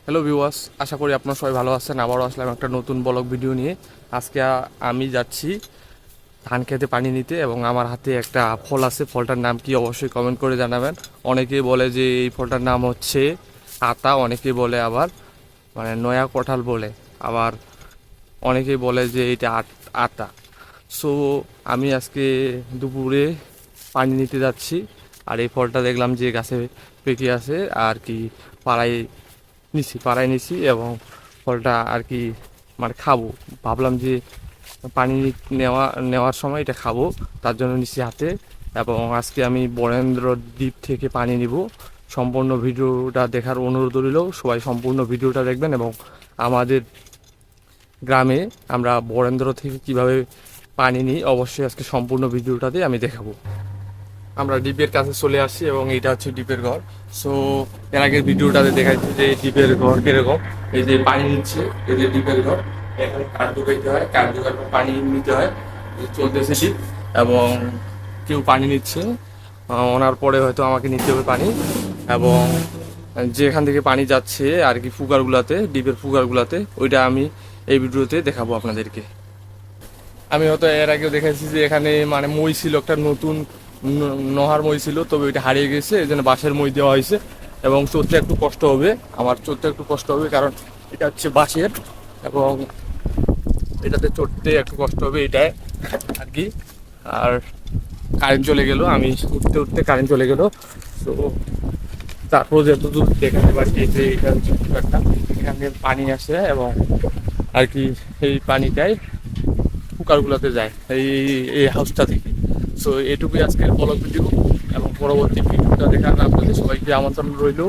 Hello viewers, আশা করি আপনারা সবাই ভালো আছেন। আবারও আসলাম একটা নতুন ব্লগ ভিডিও নিয়ে। আজকে আমি যাচ্ছি ধান খেতে পানি নিতে এবং আমার হাতে একটা ফল আছে। ফলটার নাম কি অবশ্যই কমেন্ট করে জানাবেন। অনেকেই বলে যে এই ফলটার নাম হচ্ছে আতা, অনেকেই বলে আবার নয়া কাঁঠাল বলে, আবার অনেকেই বলে যে এটা আতা। সো আমি আজকে দুপুরে পানি নিতে যাচ্ছি। আর এই ফলটা দেখলাম যে গাছে পেকে আছে আর কি, পাড়ায় নিছি এবং ফলটা আর কি খাবো। ভাবলাম যে পানি নেওয়ার সময় এটা খাবো, তার জন্য নিছি হাতে। এবং আজকে আমি বরেন্দ্র দ্বীপ থেকে পানি নিব। সম্পূর্ণ ভিডিওটা দেখার অনুরোধ রইল, সবাই সম্পূর্ণ ভিডিওটা দেখবেন। এবং আমাদের গ্রামে আমরা বরেন্দ্র থেকে কিভাবে পানি নিই অবশ্যই আজকে সম্পূর্ণ ভিডিওটাতে আমি দেখাবো। আমরা ডিপের কাছে চলে আসছি এবং এটা হচ্ছে ডিপের ঘর। সো এর আগের ভিডিওটাতে দেখাচ্ছি যে ডিপের ঘর কিরকম। এই যে পানি নিচ্ছে, এই যে ডিপের ঘর, এখানে কাঠ ঢুকাইতে হয়, কাঠ ঢুকার পর পানি নিতে হয়। চলতেছে ডিপ এবং কেউ পানি নিচ্ছে, ওনার পরে হয়তো আমাকে নিতে হবে পানি। এবং যেখান থেকে পানি যাচ্ছে আর কি ফুগারগুলাতে, ডিপের ফুগারগুলাতে, ওইটা আমি এই ভিডিওতে দেখাবো আপনাদেরকে। আমি হয়তো এর আগেও দেখেছি যে এখানে মই ছিল, একটা নতুন নহর মই ছিল, তবে ওইটা হারিয়ে গেছে, এই জন্য বাঁশের মই দেওয়া হয়েছে। এবং চড়তে একটু কষ্ট হবে, আমার চড়তে একটু কষ্ট হবে, কারণ এটা হচ্ছে বাঁশের এবং এটাতে চড়তে একটু কষ্ট হবে, এটাই আর কি। আর কারেন্ট চলে গেল, আমি উঠতে উঠতে কারেন্ট চলে গেল। তো তারপর যতদূর দেখাতে পারি, এই যে এটা হচ্ছে একটা, এখানে পানি আসে এবং আর কি এই পানিটাই কুকারগুলোতে যায় এই এই হাউসটা থেকে। সো এটুকুই আজকের ব্লগ ভিডিও এবং পরবর্তী ভিডিওটা দেখার আপনাদের সবাইকে আমন্ত্রণ রইল।